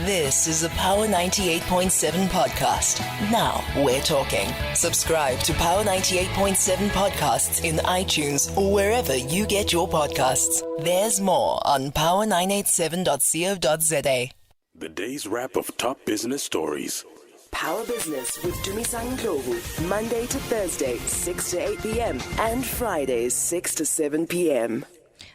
This is a Power 98.7 podcast. Now we're talking. Subscribe to Power 98.7 podcasts in iTunes or wherever you get your podcasts. There's more on power987.co.za. The day's wrap of top business stories. Power Business with Tumisang Ndlovu, Monday to Thursday, 6 to 8 p.m. and Fridays, 6 to 7 p.m.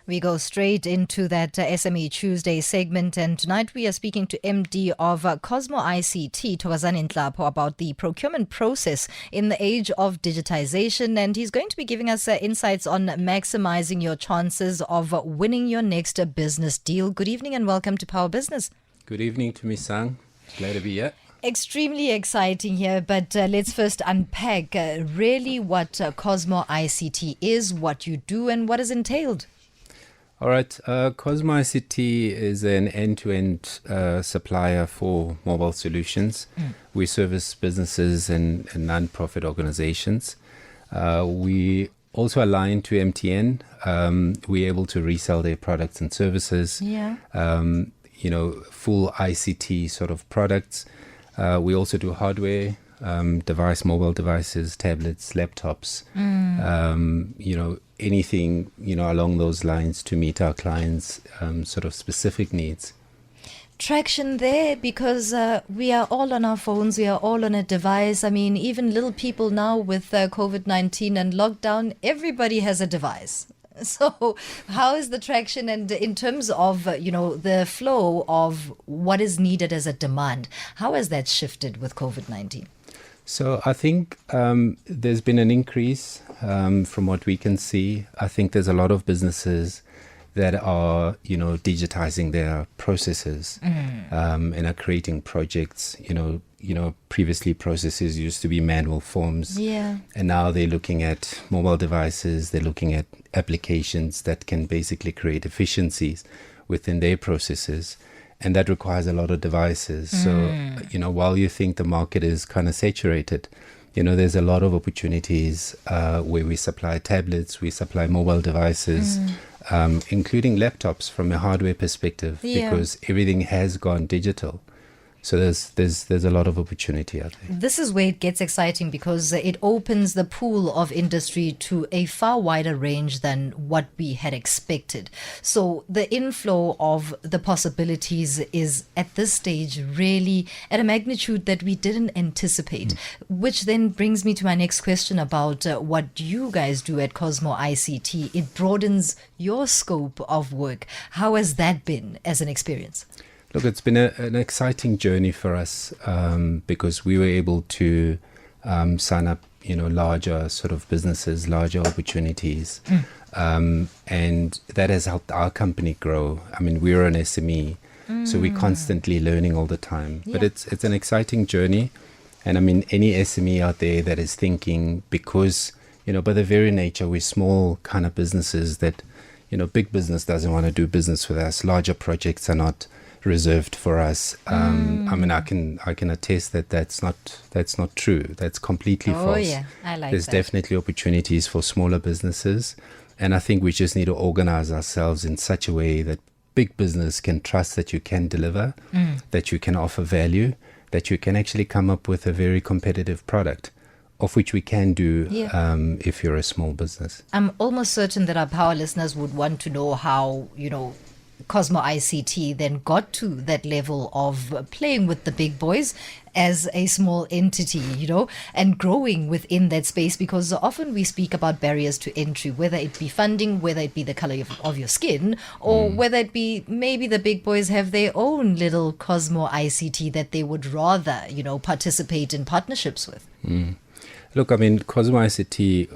We go straight into that SME Tuesday segment, and tonight we are speaking to MD of CosmoICT, Thokozani Nhlapo, about the procurement process in the age of digitization, and he's going to be giving us insights on maximizing your chances of winning your next business deal. Good evening and welcome to Power Business. Good evening, Tumisang. Glad to be here. Extremely exciting here, but let's first unpack really what CosmoICT is, what you do, and what is entailed. All right. CosmoICT is an end-to-end supplier for mobile solutions. We service businesses and non-profit organizations. We also align to MTN. We're able to resell their products and services. Yeah. Full ICT sort of products. We also do hardware, mobile devices, tablets, laptops, anything, along those lines to meet our clients' sort of specific needs. Traction there because we are all on our phones, we are all on a device. I mean, even little people now with COVID-19 and lockdown, everybody has a device. So how is the traction, and in terms of, the flow of what is needed as a demand, how has that shifted with COVID-19? So I think there's been an increase from what we can see. I think there's a lot of businesses that are, digitizing their processes and are creating projects. Previously processes used to be manual forms. Yeah. And now they're looking at mobile devices. They're looking at applications that can basically create efficiencies within their processes. And that requires a lot of devices. So, while you think the market is kind of saturated, there's a lot of opportunities where we supply tablets, we supply mobile devices, including laptops from a hardware perspective, because everything has gone digital. So there's a lot of opportunity out there. This is where it gets exciting because it opens the pool of industry to a far wider range than what we had expected. So the inflow of the possibilities is at this stage really at a magnitude that we didn't anticipate, which then brings me to my next question about what you guys do at CosmoICT. It broadens your scope of work. How has that been as an experience? Look, it's been an exciting journey for us because we were able to sign up, larger sort of businesses, larger opportunities, and that has helped our company grow. I mean, we're an SME, so we're constantly learning all the time. But it's an exciting journey, and I mean, any SME out there that is thinking, because by the very nature we're small kind of businesses that big business doesn't want to do business with us. Larger projects are not reserved for us. I mean, I can attest that that's not true. That's completely false. Yeah, I like There's that. definitely opportunities for smaller businesses, and I think we just need to organize ourselves in such a way that big business can trust that you can deliver, that you can offer value, that you can actually come up with a very competitive product, of which we can do if you're a small business. I'm almost certain that our power listeners would want to know how, CosmoICT then got to that level of playing with the big boys as a small entity, and growing within that space, because often we speak about barriers to entry, whether it be funding, whether it be the color of your skin, or whether it be maybe the big boys have their own little CosmoICT that they would rather, participate in partnerships with. Look, I mean, CosmoICT,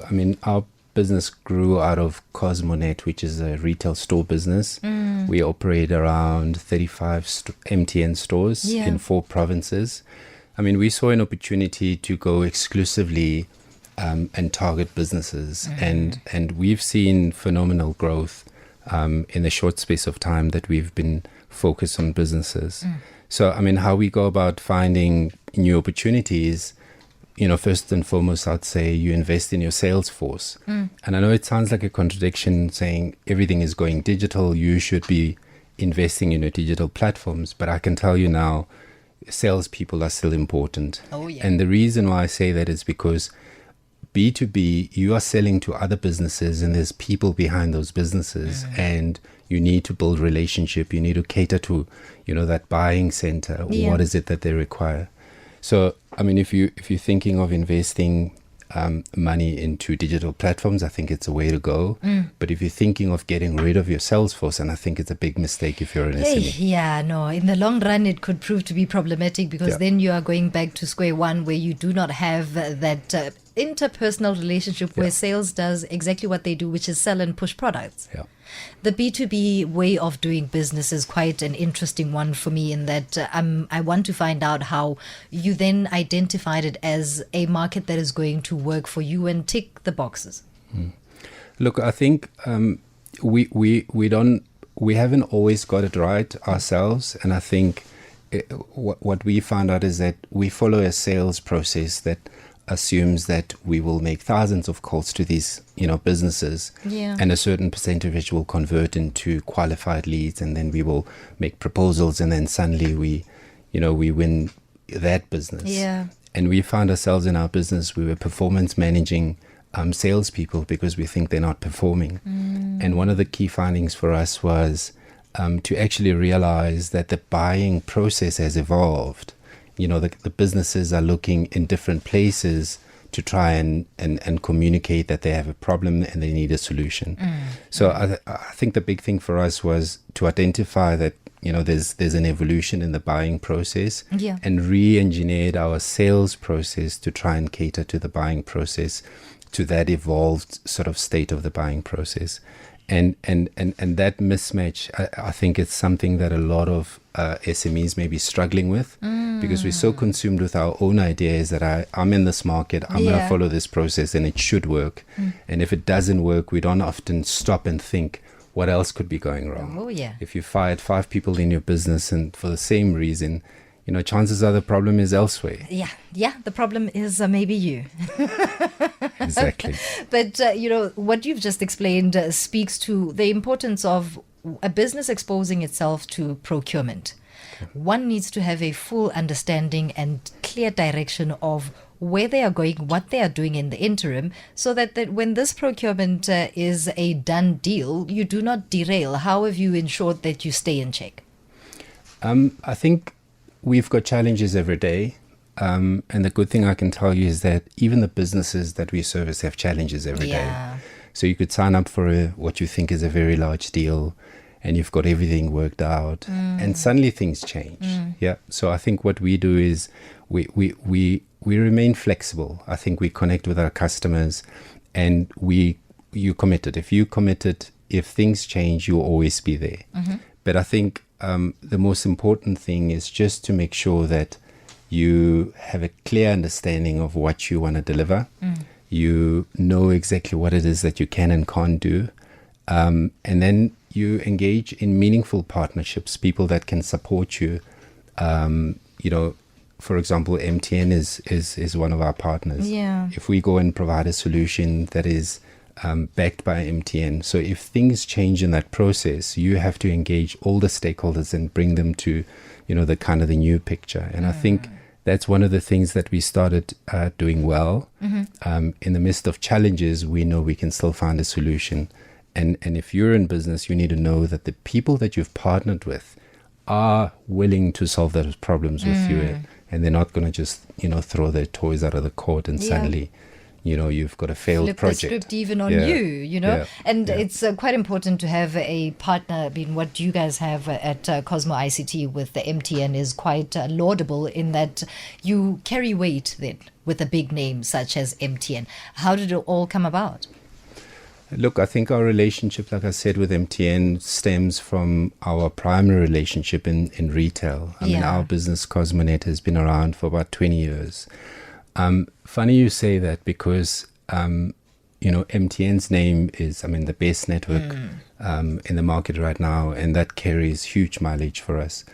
our business grew out of Cosmonet, which is a retail store business. We operate around 35 MTN stores in 4 provinces. I mean, we saw an opportunity to go exclusively and target businesses, and we've seen phenomenal growth in the short space of time that we've been focused on businesses. So, I mean, how we go about finding new opportunities, first and foremost, I'd say you invest in your sales force. And I know it sounds like a contradiction saying everything is going digital. You should be investing in your digital platforms, but I can tell you now, salespeople are still important. Oh, yeah. And the reason why I say that is because B2B, you are selling to other businesses and there's people behind those businesses, and you need to build relationship. You need to cater to, that buying center. Yeah. What is it that they require? So, I mean, if you're thinking of investing money into digital platforms, I think it's a way to go. But if you're thinking of getting rid of your sales force, and I think it's a big mistake if you're an SME. Yeah, no, in the long run, it could prove to be problematic because then you are going back to square one where you do not have that interpersonal relationship where sales does exactly what they do, which is sell and push products. Yeah. The B2B way of doing business is quite an interesting one for me in that I want to find out how you then identified it as a market that is going to work for you and tick the boxes. Look, I think we haven't always got it right ourselves, and I think what we found out is that we follow a sales process that assumes that we will make thousands of calls to these, businesses, and a certain percentage will convert into qualified leads, and then we will make proposals, and then suddenly we win that business. Yeah. And we found ourselves in our business, we were performance managing salespeople because we think they're not performing. And one of the key findings for us was to actually realize that the buying process has evolved. The businesses are looking in different places to try and communicate that they have a problem and they need a solution. So I think the big thing for us was to identify that, there's an evolution in the buying process, and re-engineered our sales process to try and cater to the buying process, to that evolved sort of state of the buying process. And that mismatch, I think it's something that a lot of SMEs may be struggling with because we're so consumed with our own ideas that I'm in this market, I'm going to follow this process and it should work. And if it doesn't work, we don't often stop and think, what else could be going wrong? Oh, yeah. If you fired 5 people in your business and for the same reason, chances are the problem is elsewhere. Yeah, the problem is maybe you. Exactly. But, what you've just explained speaks to the importance of a business exposing itself to procurement. One needs to have a full understanding and clear direction of where they are going, what they are doing in the interim, so that when this procurement is a done deal, you do not derail. How have you ensured that you stay in check? I think we've got challenges every day. And the good thing I can tell you is that even the businesses that we service have challenges every day. So you could sign up for what you think is a very large deal and you've got everything worked out and suddenly things change. Yeah. So I think what we do is we remain flexible. I think we connect with our customers and you committed. If you committed, if things change, you'll always be there. But I think the most important thing is just to make sure that you have a clear understanding of what you want to deliver. You know exactly what it is that you can and can't do. And then you engage in meaningful partnerships, people that can support you. For example, MTN is one of our partners. Yeah. If we go and provide a solution that is backed by MTN. So if things change in that process, you have to engage all the stakeholders and bring them to, the new picture. And I think that's one of the things that we started doing well. In the midst of challenges, we know we can still find a solution. And if you're in business, you need to know that the people that you've partnered with are willing to solve those problems with you. And they're not going to just, throw their toys out of the court and suddenly you've got a failed Flip project. the script even on you. And it's quite important to have a partner. I mean, what you guys have at CosmoICT with the MTN is quite laudable in that you carry weight then with a big name such as MTN. How did it all come about? Look, I think our relationship, like I said, with MTN stems from our primary relationship in retail. I mean, our business, CosmoNet, has been around for about 20 years. Funny you say that because, MTN's name is, the best network in the market right now, and that carries huge mileage for us.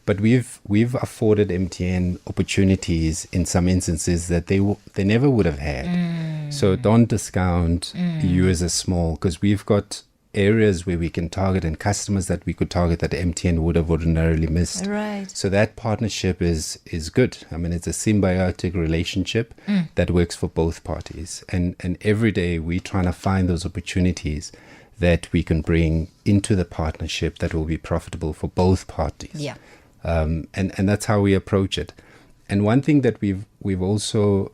But we've afforded MTN opportunities in some instances that they never would have had. So don't discount you as a small, because we've got areas where we can target and customers that we could target that MTN would have ordinarily missed. Right. So that partnership is good. I mean, it's a symbiotic relationship that works for both parties. And every day we're trying to find those opportunities that we can bring into the partnership that will be profitable for both parties. Yeah. And that's how we approach it. And one thing that we've also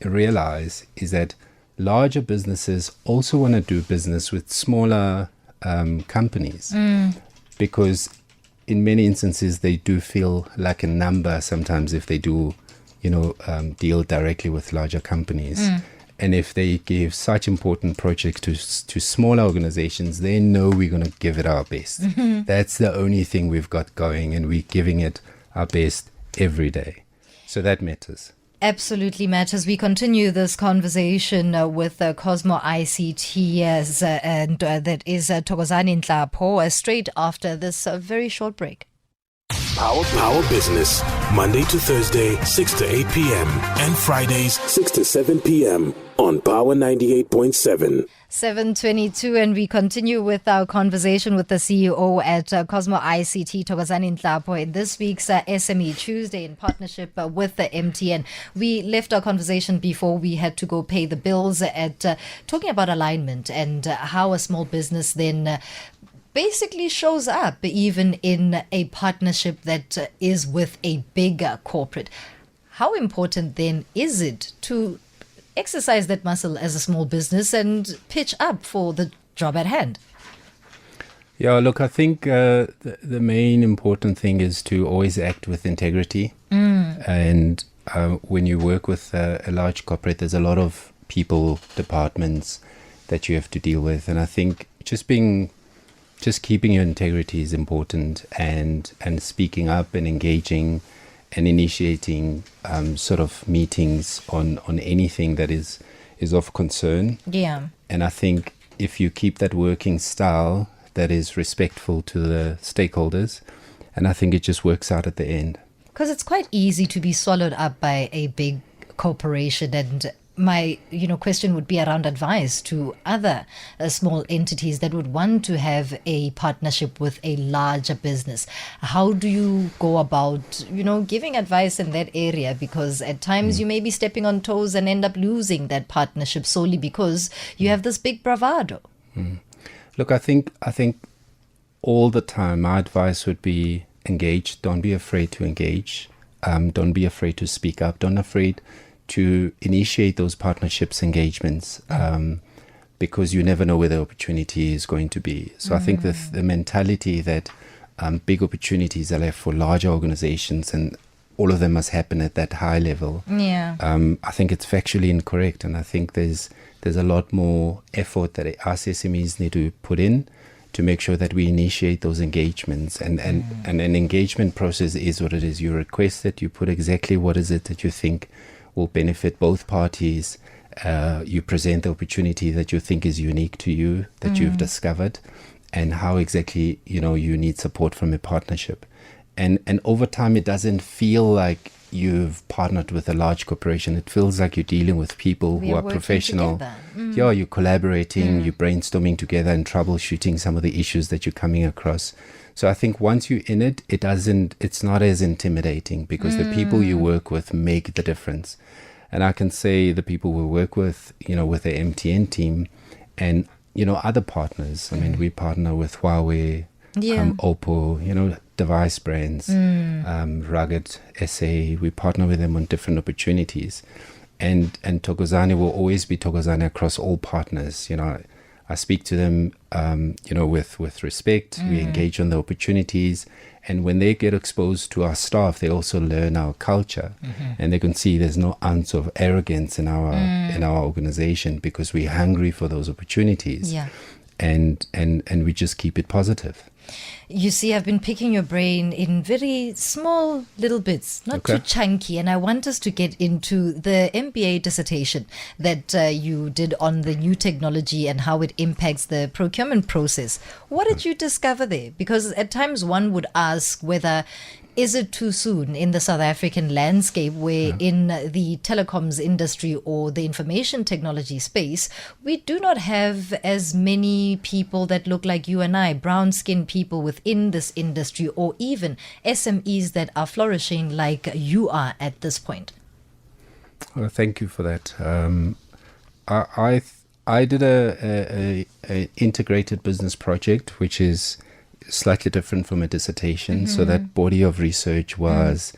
realized is that larger businesses also want to do business with smaller companies because in many instances they do feel like a number sometimes if they do, deal directly with larger companies. And if they give such important projects to smaller organizations, they know we're going to give it our best. That's the only thing we've got going, and we're giving it our best every day. So that matters. Absolutely matters. We continue this conversation with CosmoICT and that is Thokozani Nhlapo straight after this very short break. Power Business, Monday to Thursday, 6 to 8 p.m. and Fridays, 6 to 7 p.m. on Power 98.7. 7:22, and we continue with our conversation with the CEO at CosmoICT, Thokozani Nhlapo, in this week's SME Tuesday in partnership with the MTN. We left our conversation before we had to go pay the bills at talking about alignment and how a small business then basically shows up even in a partnership that is with a bigger corporate. How important then is it to exercise that muscle as a small business and pitch up for the job at hand? Yeah, look, I think the main important thing is to always act with integrity. And when you work with a large corporate, there's a lot of people, departments that you have to deal with. And I think just keeping your integrity is important, and speaking up and engaging and initiating sort of meetings on anything that is of concern. Yeah. And I think if you keep that working style that is respectful to the stakeholders, and I think it just works out at the end. Because it's quite easy to be swallowed up by a big corporation, and my question would be around advice to other small entities that would want to have a partnership with a larger business. How do you go about giving advice in that area? Because at times you may be stepping on toes and end up losing that partnership solely because you have this big bravado. Look, I think all the time my advice would be engage. Don't be afraid to engage. Don't be afraid to speak up. Don't be afraid to initiate those partnerships, engagements, because you never know where the opportunity is going to be. So I think the mentality that big opportunities are left for larger organizations and all of them must happen at that high level. Yeah. I think it's factually incorrect, and I think there's a lot more effort that us SMEs need to put in to make sure that we initiate those engagements. And an engagement process is what it is. You request it, you put exactly what is it that you think will benefit both parties. You present the opportunity that you think is unique to you, that you've discovered, and how exactly you need support from a partnership. And over time, it doesn't feel like you've partnered with a large corporation. It feels like you're dealing with people who are professional. Yeah, you're collaborating, you're brainstorming together and troubleshooting some of the issues that you're coming across. So I think once you're in it, it's not as intimidating because the people you work with make the difference. And I can say the people we work with, with the MTN team and, other partners. I mean, we partner with Huawei, Oppo, device brands, Rugged SA. We partner with them on different opportunities. And Thokozani will always be Thokozani across all partners. I speak to them, with respect. We engage on the opportunities. And when they get exposed to our staff, they also learn our culture. And they can see there's no ounce of arrogance in our organization because we're hungry for those opportunities. Yeah. And we just keep it positive. You see, I've been picking your brain in very small little bits, not too chunky, and I want us to get into the MBA dissertation that you did on the new technology and how it impacts the procurement process. What did you discover there? Because at times one would ask whether is it too soon in the South African landscape where in the telecoms industry or the information technology space, we do not have as many people that look like you and I, brown-skinned people within this industry, or even SMEs that are flourishing like you are at this point? Well, thank you for that. I did a integrated business project, which is slightly different from a dissertation. So that body of research was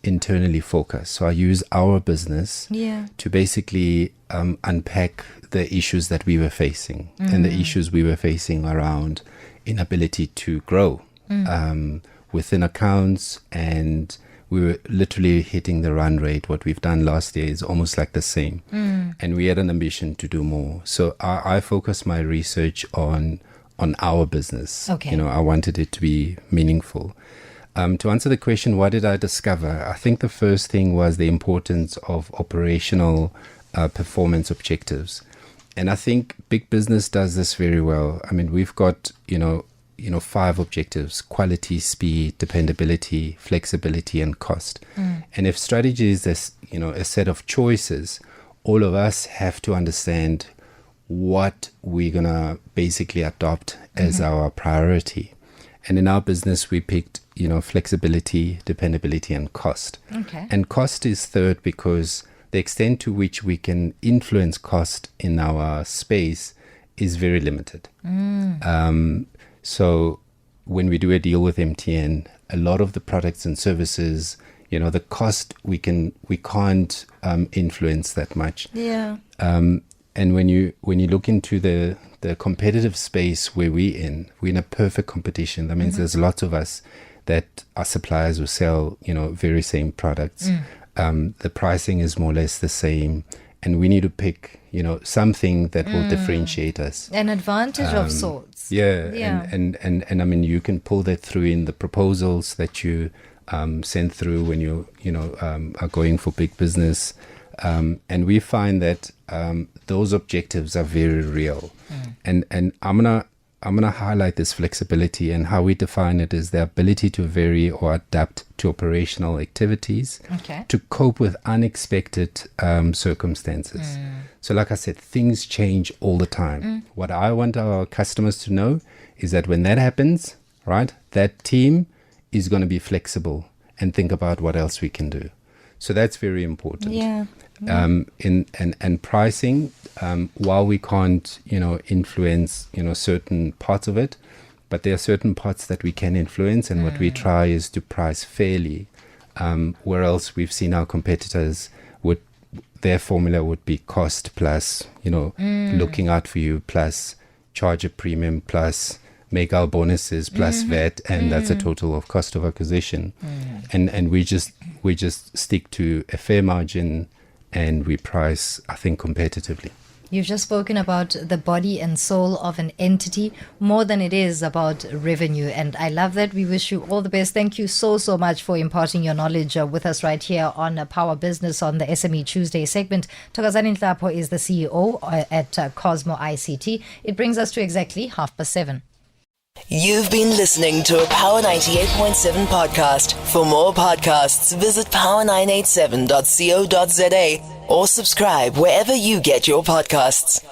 internally focused. So I use our business to basically unpack the issues that we were facing, and the issues we were facing around inability to grow within accounts, and we were literally hitting the run rate. What we've done last year is almost like the same, and we had an ambition to do more. So I focused my research on our business. Okay. I wanted it to be meaningful. To answer the question, what did I discover? I think the first thing was the importance of operational performance objectives. And I think big business does this very well. I mean, we've got, 5 objectives: quality, speed, dependability, flexibility, and cost. And if strategy is this, a set of choices, all of us have to understand what we're going to basically adopt as our priority. And in our business, we picked, flexibility, dependability, and cost. Okay. And cost is third because the extent to which we can influence cost in our space is very limited. So when we do a deal with MTN, a lot of the products and services, the cost we can't influence that much. Yeah. And when you look into the competitive space where we're in a perfect competition. That means there's lots of us that are suppliers who sell, very same products. The pricing is more or less the same, and we need to pick, something that will differentiate us. An advantage of sorts. Yeah. And I mean, you can pull that through in the proposals that you send through when you are going for big business. And we find that those objectives are very real. And I'm gonna highlight this flexibility, and how we define it is the ability to vary or adapt to operational activities to cope with unexpected circumstances. So like I said, things change all the time. What I want our customers to know is that when that happens, right, that team is going to be flexible and think about what else we can do. So that's very important. And pricing, while we can't, influence, certain parts of it, but there are certain parts that we can influence, and what we try is to price fairly. Where else we've seen our competitors their formula would be cost plus, looking out for you, plus charge a premium, plus make our bonuses, plus VAT, and that's a total of cost of acquisition. And we just stick to a fair margin, and we price, I think, competitively. You've just spoken about the body and soul of an entity more than it is about revenue. And I love that. We wish you all the best. Thank you so much for imparting your knowledge with us right here on Power Business on the SME Tuesday segment. Thokozani Nhlapo is the CEO at CosmoICT. It brings us to exactly 7:30. You've been listening to a Power 98.7 podcast. For more podcasts, visit power987.co.za or subscribe wherever you get your podcasts.